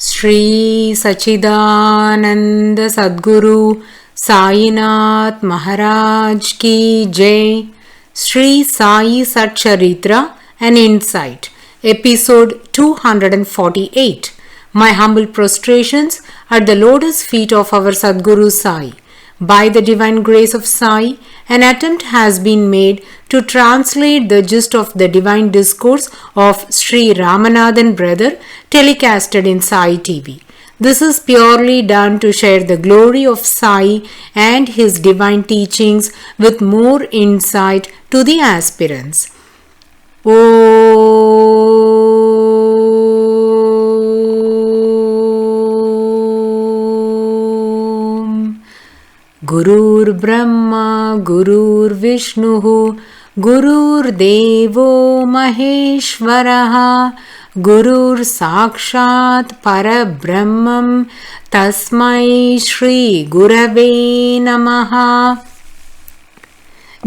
Sri Sachidananda Sadguru Sainath Maharaj Ki Jai. Sri Sai Satcharitra, an insight. Episode 248. My humble prostrations at the lotus feet of our Sadguru Sai. By the divine grace of Sai, an attempt has been made to translate the gist of the divine discourse of Sri Ramanathan brother telecasted in Sai TV. This is purely done to share the glory of Sai and his divine teachings with more insight to the aspirants. Gurur Brahma, Gurur Vishnu, Gurur Devo Maheshwaraha, Gurur Sakshat Parabrahmam, Tasmai Shri Gurave Namaha.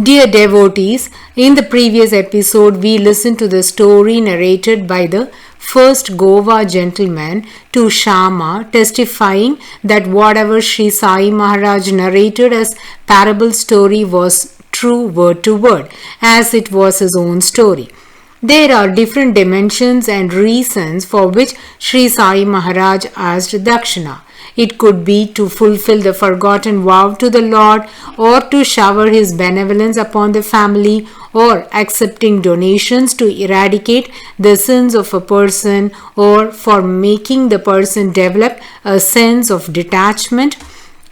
Dear devotees, in the previous episode we listened to the story narrated by the first Goa gentleman to Shama, testifying that whatever Sri Sai Maharaj narrated as parable story was true word to word, as it was his own story. There are different dimensions and reasons for which Sri Sai Maharaj asked Dakshina. It could be to fulfill the forgotten vow to the Lord, or to shower his benevolence upon the family, or accepting donations to eradicate the sins of a person, or for making the person develop a sense of detachment,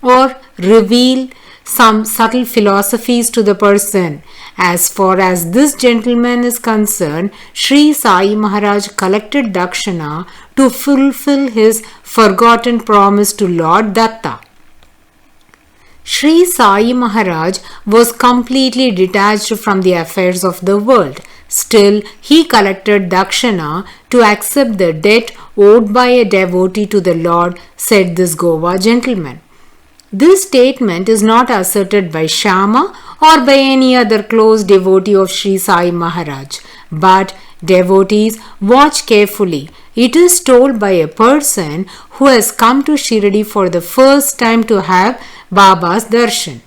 or reveal some subtle philosophies to the person. As far as this gentleman is concerned, Sri Sai Maharaj collected Dakshina to fulfill his forgotten promise to Lord Datta. Sri Sai Maharaj was completely detached from the affairs of the world. Still, he collected Dakshina to accept the debt owed by a devotee to the Lord, said this Goa gentleman. This statement is not asserted by Shama or by any other close devotee of Sri Sai Maharaj, but devotees, watch carefully. It is told by a person who has come to Shirdi for the first time to have Baba's darshan.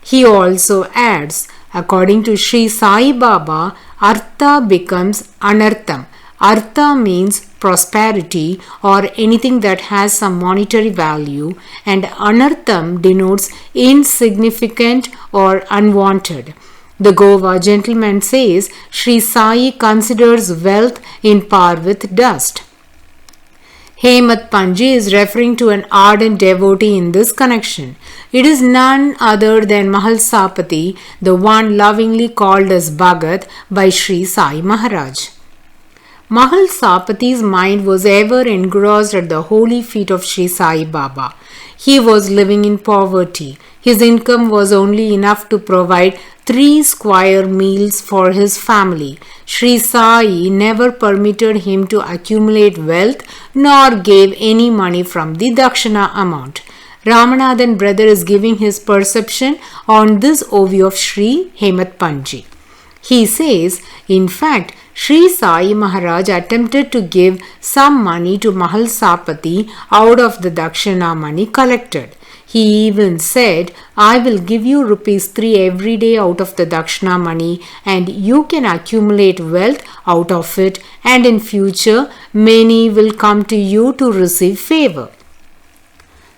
He also adds, according to Sri Sai Baba, Artha becomes Anartham. Artha means prosperity or anything that has some monetary value, and Anartham denotes insignificant or unwanted. The Goa gentleman says Sri Sai considers wealth in par with dust. Hemat Panji is referring to an ardent devotee in this connection. It is none other than Mahalsapati, the one lovingly called as Bhagat by Sri Sai Maharaj. Mahalsapati's mind was ever engrossed at the holy feet of Sri Sai Baba. He was living in poverty. His income was only enough to provide 3 square meals for his family. Sri Sai never permitted him to accumulate wealth nor gave any money from the Dakshina amount. Ramanathan brother is giving his perception on this OV of Sri Hemat Panji. He says, in fact, Sri Sai Maharaj attempted to give some money to Mahalsapati out of the Dakshina money collected. He even said, I will give you rupees 3 every day out of the Dakshina money, and you can accumulate wealth out of it, and in future many will come to you to receive favor.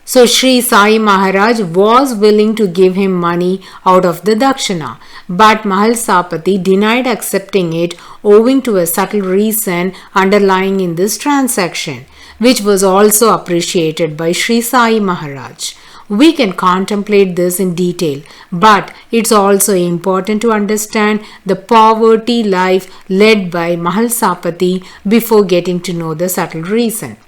So Sri Sai Maharaj was willing to give him money out of the Dakshina, but Mahalsapati denied accepting it owing to a subtle reason underlying in this transaction, which was also appreciated by Sri Sai Maharaj. We can contemplate this in detail, but it's also important to understand the poverty life led by Mahalsapati before getting to know the subtle reason.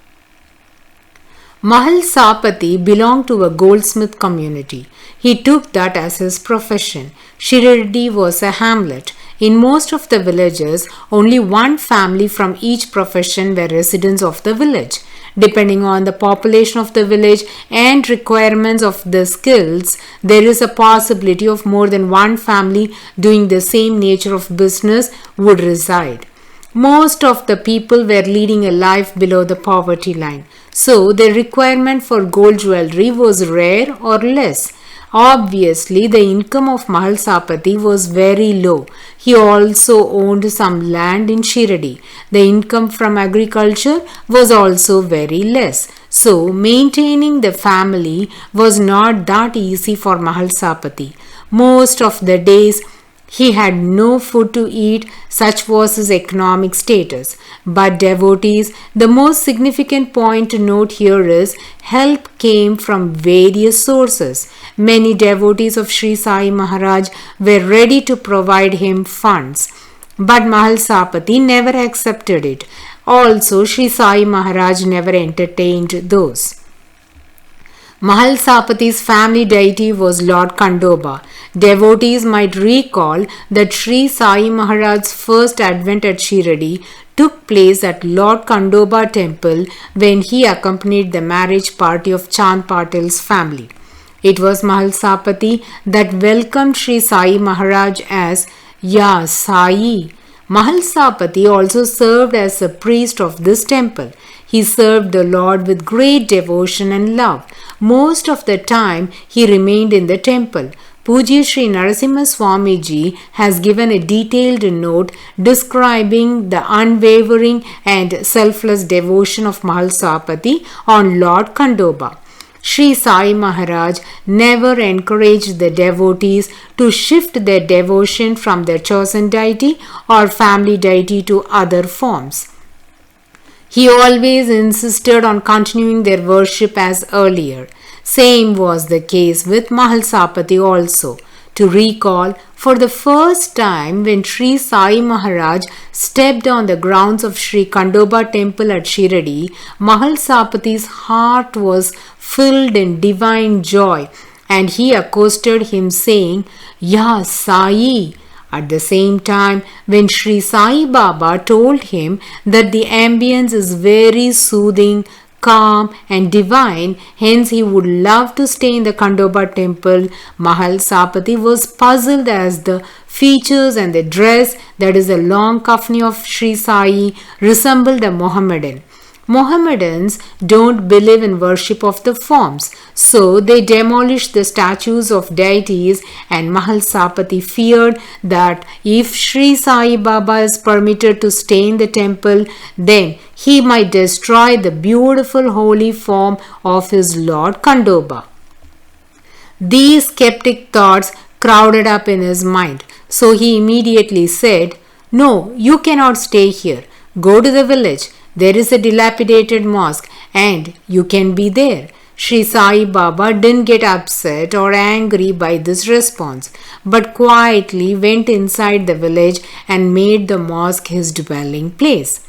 Mahalsapati belonged to a goldsmith community. He took that as his profession. Shirdi was a hamlet. In most of the villages, only one family from each profession were residents of the village. Depending on the population of the village and requirements of the skills, there is a possibility of more than one family doing the same nature of business would reside. Most of the people were leading a life below the poverty line, so the requirement for gold jewelry was rare or less. Obviously, the income of Mahalsapati was very low. He also owned some land in Shiradi. The income from agriculture was also very less. So, maintaining the family was not that easy for Mahalsapati. Most of the days, he had no food to eat, such was his economic status. But devotees, the most significant point to note here is help came from various sources. Many devotees of Sri Sai Maharaj were ready to provide him funds. But Mahalsapati never accepted it. Also, Sri Sai Maharaj never entertained those. Mahalsapati's family deity was Lord Kandoba. Devotees might recall that Sri Sai Maharaj's first advent at Shiradi took place at Lord Kandoba temple when he accompanied the marriage party of Chand Patil's family. It was Mahalsapati that welcomed Sri Sai Maharaj as Ya Sai. Mahalsapati also served as a priest of this temple. He served the Lord with great devotion and love. Most of the time, he remained in the temple. Pujya Sri Narasimha Swamiji has given a detailed note describing the unwavering and selfless devotion of Mahalsapati on Lord Kandoba. Sri Sai Maharaj never encouraged the devotees to shift their devotion from their chosen deity or family deity to other forms. He always insisted on continuing their worship as earlier. Same was the case with Mahalsapati also. To recall, for the first time when Sri Sai Maharaj stepped on the grounds of Sri Kandoba temple at Shiradi, Mahalsapati's heart was filled in divine joy and he accosted him saying, Ya Sai. At the same time, when Sri Sai Baba told him that the ambience is very soothing, calm and divine, hence he would love to stay in the Kandoba temple, Mahalsapati was puzzled as the features and the dress, that is the long kafni of Sri Sai, resembled a Mohammedan. Mohammedans don't believe in worship of the forms, so they demolished the statues of deities, and Mahalsapati feared that if Sri Sai Baba is permitted to stay in the temple, then he might destroy the beautiful holy form of his Lord Kandoba. These skeptic thoughts crowded up in his mind, so he immediately said, No, you cannot stay here. Go to the village. There is a dilapidated mosque and you can be there. Sri Sai Baba didn't get upset or angry by this response, but quietly went inside the village and made the mosque his dwelling place.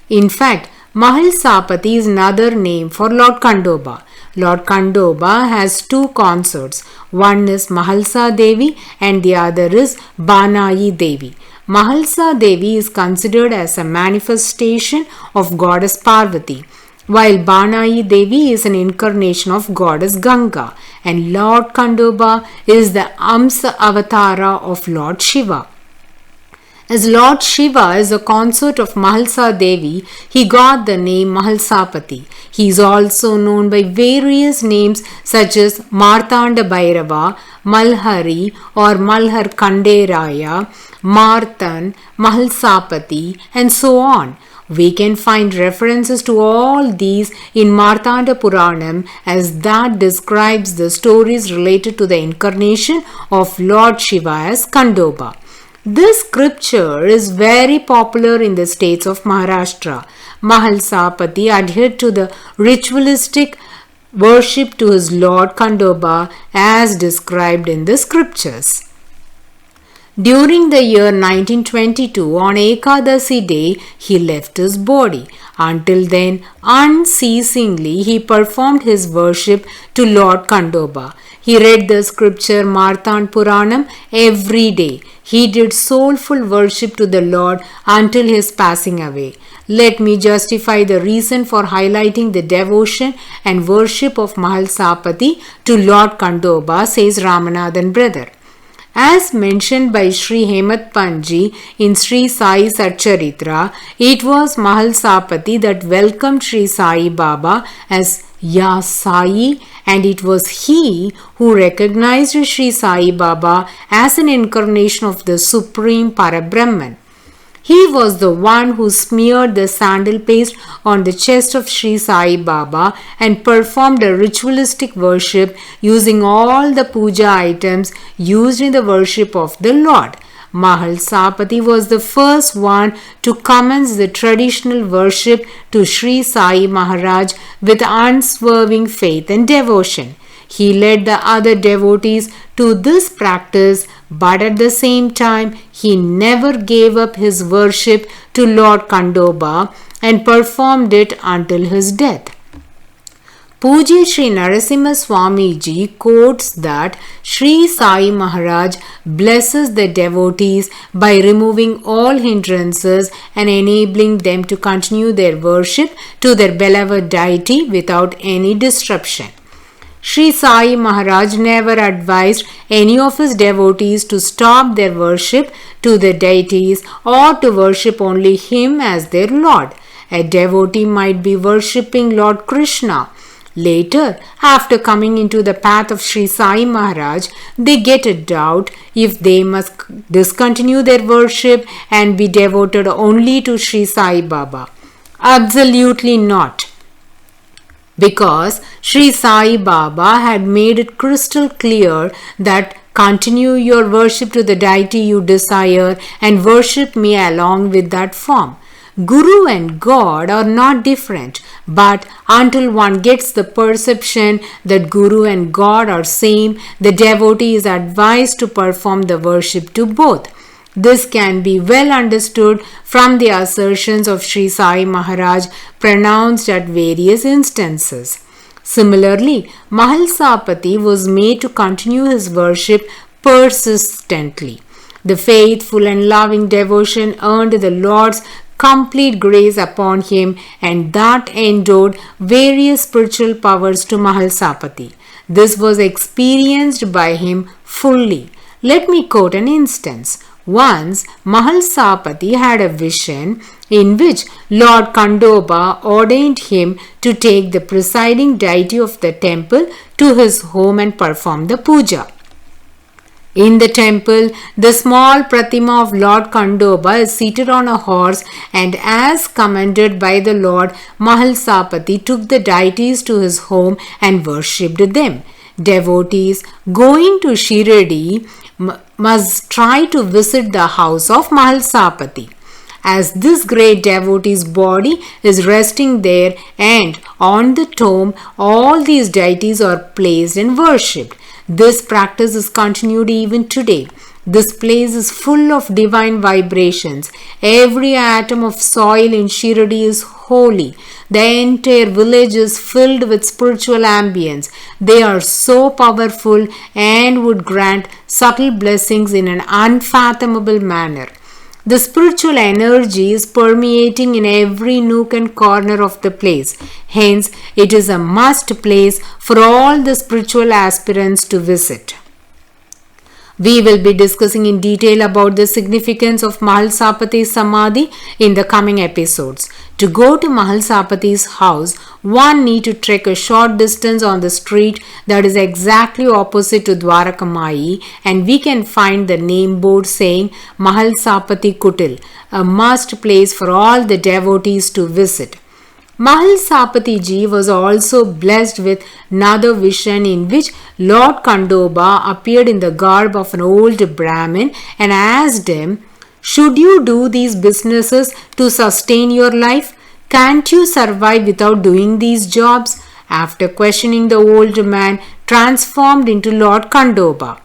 In fact, Mahalsapati is another name for Lord Kandoba. Lord Kandoba has two consorts. One is Mahalsa Devi and the other is Banayi Devi. Mahalsa Devi is considered as a manifestation of goddess Parvati, while Banayi Devi is an incarnation of goddess Ganga, and Lord Kandoba is the Amsa Avatara of Lord Shiva. As Lord Shiva is a consort of Mahalsa Devi, he got the name Mahalsapati. He is also known by various names such as Martanda Bhairava, Malhari or Malhar Kanderaya, Martan, Mahalsapati, and so on. We can find references to all these in Martanda Puranam, as that describes the stories related to the incarnation of Lord Shiva as Kandoba. This scripture is very popular in the states of Maharashtra. Mahalsapati adhered to the ritualistic worship to his Lord Kandoba as described in the scriptures. During the year 1922, on Ekadasi day, he left his body. Until then, unceasingly, he performed his worship to Lord Kandoba. He read the scripture Martand Puranam every day. He did soulful worship to the Lord until his passing away. Let me justify the reason for highlighting the devotion and worship of Mahalsapati to Lord Kandoba, says Ramanathan brother. As mentioned by Sri Ramanathan in Sri Sai SATCHARITRA, it was Mahalsapati that welcomed Sri Sai Baba as Ya Sai, and it was he who recognized Sri Sai Baba as an incarnation of the Supreme Parabrahman. He was the one who smeared the sandal paste on the chest of Sri Sai Baba and performed a ritualistic worship using all the puja items used in the worship of the Lord. Mahalsapati was the first one to commence the traditional worship to Sri Sai Maharaj with unswerving faith and devotion. He led the other devotees to this practice, but at the same time, he never gave up his worship to Lord Khandoba and performed it until his death. Pujya Sri Narasimha Swamiji quotes that Sri Sai Maharaj blesses the devotees by removing all hindrances and enabling them to continue their worship to their beloved deity without any disruption. Sri Sai Maharaj never advised any of his devotees to stop their worship to the deities or to worship only him as their Lord. A devotee might be worshipping Lord Krishna. Later, after coming into the path of Sri Sai Maharaj, they get a doubt if they must discontinue their worship and be devoted only to Sri Sai Baba. Absolutely not. Because Sri Sai Baba had made it crystal clear that continue your worship to the deity you desire and worship me along with that form. Guru and God are not different, but until one gets the perception that Guru and God are same, the devotee is advised to perform the worship to both. This can be well understood from the assertions of Sri Sai Maharaj pronounced at various instances. Similarly, Mahalsapati was made to continue his worship persistently. The faithful and loving devotion earned the Lord's complete grace upon him, and that endowed various spiritual powers to Mahalsapati. This was experienced by him fully. Let me quote an instance. Once, Mahalsapati had a vision in which Lord Khandoba ordained him to take the presiding deity of the temple to his home and perform the puja. In the temple, the small pratima of Lord Khandoba is seated on a horse, and as commanded by the Lord, Mahalsapati took the deities to his home and worshipped them. Devotees going to Shirdi must try to visit the house of Mahalsapati, as this great devotee's body is resting there, and on the tomb all these deities are placed and worshipped. This practice is continued even today. This place is full of divine vibrations. Every atom of soil in Shirdi is holy. The entire village is filled with spiritual ambience. They are so powerful and would grant subtle blessings in an unfathomable manner. The spiritual energy is permeating in every nook and corner of the place. Hence, it is a must place for all the spiritual aspirants to visit. We will be discussing in detail about the significance of Mahalsapati's Samadhi in the coming episodes. To go to Mahalsapati's house, one need to trek a short distance on the street that is exactly opposite to Dwarakamai, and we can find the name board saying Mahalsapati Kutil, a must place for all the devotees to visit. Mahalsapati ji was also blessed with another vision in which Lord Khandoba appeared in the garb of an old Brahmin and asked him, "Should you do these businesses to sustain your life? Can't you survive without doing these jobs?" After questioning, the old man transformed into Lord Khandoba.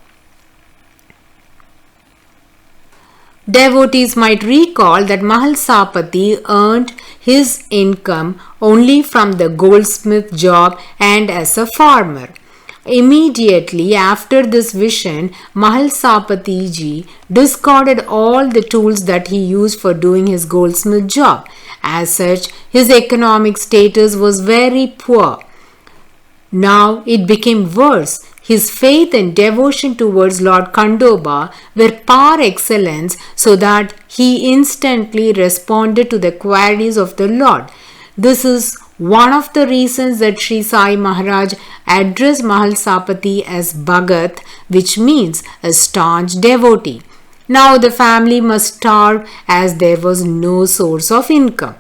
Devotees might recall that Mahalsapati earned his income only from the goldsmith job and as a farmer. Immediately after this vision, Mahalsapati ji discarded all the tools that he used for doing his goldsmith job. As such, his economic status was very poor. Now it became worse. His faith and devotion towards Lord Khandoba were par excellence, so that he instantly responded to the queries of the Lord. This is one of the reasons that Sri Sai Maharaj addressed Mahalsapati as Bhagat, which means a staunch devotee. Now the family must starve as there was no source of income.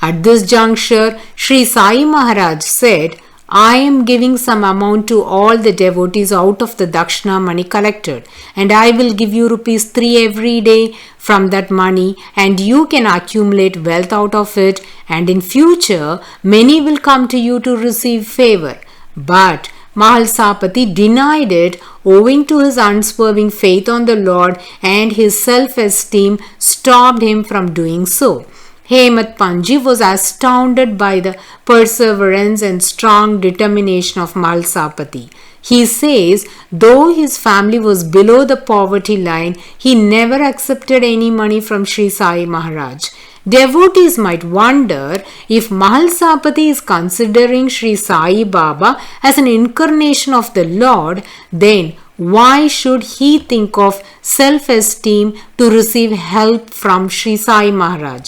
At this juncture, Sri Sai Maharaj said, I am giving some amount to all the devotees out of the Dakshina money collected, and I will give you rupees 3 every day from that money, and you can accumulate wealth out of it, and in future many will come to you to receive favor. But Mahalsapati denied it, owing to his unswerving faith on the Lord, and his self-esteem stopped him from doing so. Hemat Panji was astounded by the perseverance and strong determination of Mahalsapati. He says, though his family was below the poverty line, he never accepted any money from Sri Sai Maharaj. Devotees might wonder, if Mahalsapati is considering Sri Sai Baba as an incarnation of the Lord, then why should he think of self-esteem to receive help from Sri Sai Maharaj?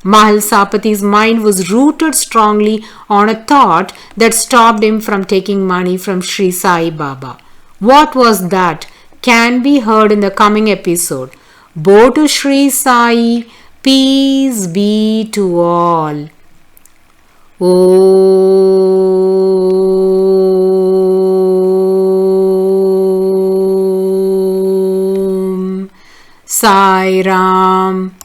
Mahalsapati's mind was rooted strongly on a thought that stopped him from taking money from Sri Sai Baba. What was that? Can be heard in the coming episode. Bo to Sri Sai, peace be to all. Om Sai Ram.